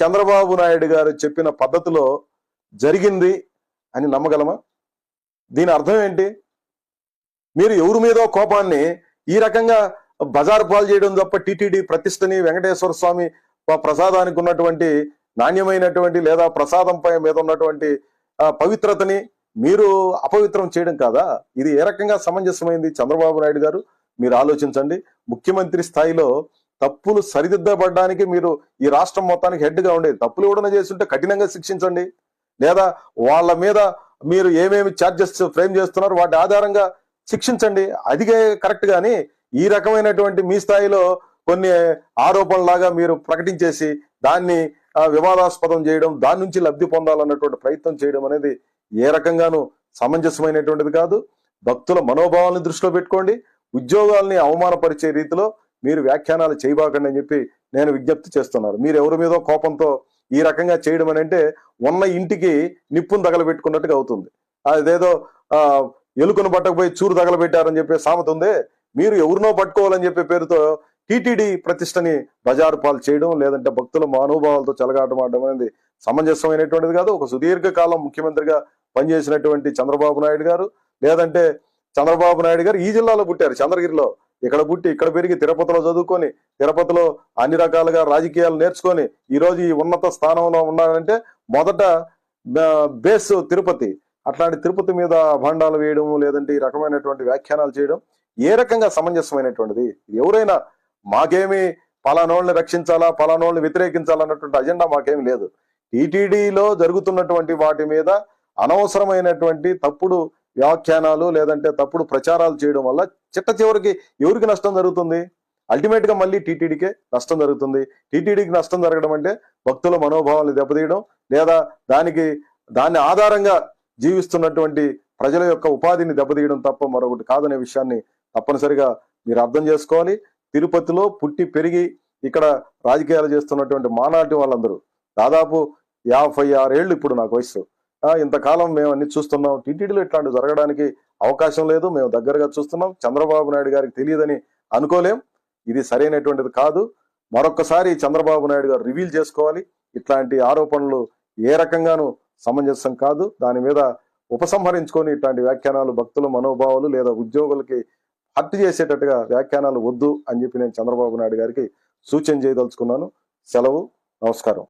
చంద్రబాబు నాయుడు గారు చెప్పిన పద్ధతిలో జరిగింది అని నమ్మగలమా? దీని అర్థం ఏంటి? మీరు ఎవరి మీదో కోపాన్ని ఈ రకంగా బజారు పాలు చేయడం తప్ప టీటీడీ ప్రతిష్టని, వెంకటేశ్వర స్వామి ప్రసాదానికి ఉన్నటువంటి నాణ్యమైనటువంటి లేదా ప్రసాదంపై మీద ఉన్నటువంటి పవిత్రతని మీరు అపవిత్రం చేయడం కాదా? ఇది ఏ రకంగా సమంజసమైంది? చంద్రబాబు నాయుడు గారు, మీరు ఆలోచించండి. ముఖ్యమంత్రి స్థాయిలో తప్పులు సరిదిద్దబడడానికి మీరు ఈ రాష్ట్రం మొత్తానికి హెడ్ గా ఉండేది. తప్పులు కూడా చేస్తుంటే కఠినంగా శిక్షించండి, లేదా వాళ్ళ మీద మీరు ఏమేమి ఛార్జెస్ ఫ్రేమ్ చేస్తున్నారు వాటి ఆధారంగా శిక్షించండి. అదిగే కరెక్ట్. గాని ఈ రకమైనటువంటి మీ స్థాయిలో కొన్ని ఆరోపణలాగా మీరు ప్రకటించేసి దాన్ని వివాదాస్పదం చేయడం, దాని నుంచి లబ్ధి పొందాలన్నటువంటి ప్రయత్నం చేయడం అనేది ఏ రకంగానూ సమంజసమైనటువంటిది కాదు. భక్తుల మనోభావాలను దృష్టిలో పెట్టుకోండి. ఉద్యోగాల్ని అవమానపరిచే రీతిలో మీరు వ్యాఖ్యానాలు చేయబాకండి అని చెప్పి నేను విజ్ఞప్తి చేస్తున్నాను. మీరు ఎవరి మీదో కోపంతో ఈ రకంగా చేయడం అని అంటే ఉన్న ఇంటికి నిప్పును తగలబెట్టుకున్నట్టుగా అవుతుంది. అదేదో ఎలుకను పట్టకపోయి చూరు తగలబెట్టారని చెప్పే సామెత ఉందే. మీరు ఎవరినో పట్టుకోవాలని చెప్పే పేరుతో టీటీడీ ప్రతిష్టని బజారు పాలు చేయడం, లేదంటే భక్తుల మనోభావాలతో చెలగాటం ఆడడం అనేది సమంజసమైనటువంటిది కాదు. ఒక సుదీర్ఘకాలం ముఖ్యమంత్రిగా పనిచేసినటువంటి చంద్రబాబు నాయుడు గారు, లేదంటే చంద్రబాబు నాయుడు గారు ఈ జిల్లాలో పుట్టారు, చంద్రగిరిలో. ఇక్కడ పుట్టి ఇక్కడ పెరిగి తిరుపతిలో చదువుకొని, తిరుపతిలో అన్ని రకాలుగా రాజకీయాలు నేర్చుకొని ఈరోజు ఈ ఉన్నత స్థానంలో ఉన్నారంటే మొదట బేస్ తిరుపతి. అట్లాంటి తిరుపతి మీద భాండాలు వేయడం, లేదంటే ఈ రకమైనటువంటి వ్యాఖ్యానాలు చేయడం ఏ రకంగా సమంజసమైనటువంటిది? ఎవరైనా మాకేమి పలానోళ్ళని రక్షించాలా, పలానోళ్ళని వ్యతిరేకించాలన్నటువంటి అజెండా మాకేమి లేదు. టీటీడీలో జరుగుతున్నటువంటి వాటి మీద అనవసరమైనటువంటి తప్పుడు వ్యాఖ్యానాలు లేదంటే తప్పుడు ప్రచారాలు చేయడం వల్ల చిట్ట చివరికి ఎవరికి నష్టం జరుగుతుంది? అల్టిమేట్ గా మళ్ళీ టీటీడీకే నష్టం జరుగుతుంది. టీటీడీకి నష్టం జరగడం అంటే భక్తుల మనోభావాలను దెబ్బతీయడం, లేదా దాన్ని ఆధారంగా జీవిస్తున్నటువంటి ప్రజల యొక్క ఉపాధిని దెబ్బతీయడం తప్ప మరొకటి కాదనే విషయాన్ని తప్పనిసరిగా మీరు అర్థం చేసుకోవాలి. తిరుపతిలో పుట్టి పెరిగి ఇక్కడ రాజకీయాలు చేస్తున్నటువంటి మానాటి వాళ్ళందరూ దాదాపు 56 ఏళ్ళు ఇప్పుడు నాకు వయసు. ఇంతకాలం మేము అన్ని చూస్తున్నాం. టీటీడీలో ఇట్లాంటి జరగడానికి అవకాశం లేదు. మేము దగ్గరగా చూస్తున్నాం. చంద్రబాబు నాయుడు గారికి తెలియదని అనుకోలేం. ఇది సరైనటువంటిది కాదు. మరొకసారి చంద్రబాబు నాయుడు గారు రివీల్ చేసుకోవాలి. ఇట్లాంటి ఆరోపణలు ఏ రకంగానూ సమంజసం కాదు. దాని మీద ఉపసంహరించుకొని ఇట్లాంటి వ్యాఖ్యానాలు భక్తుల మనోభావాలు లేదా ఉద్యోగులకి హత్య చేసేటట్టుగా వ్యాఖ్యానాలు వద్దు అని చెప్పి నేను చంద్రబాబు నాయుడు గారికి సూచన చేయదలుచుకున్నాను. సెలవు. నమస్కారం.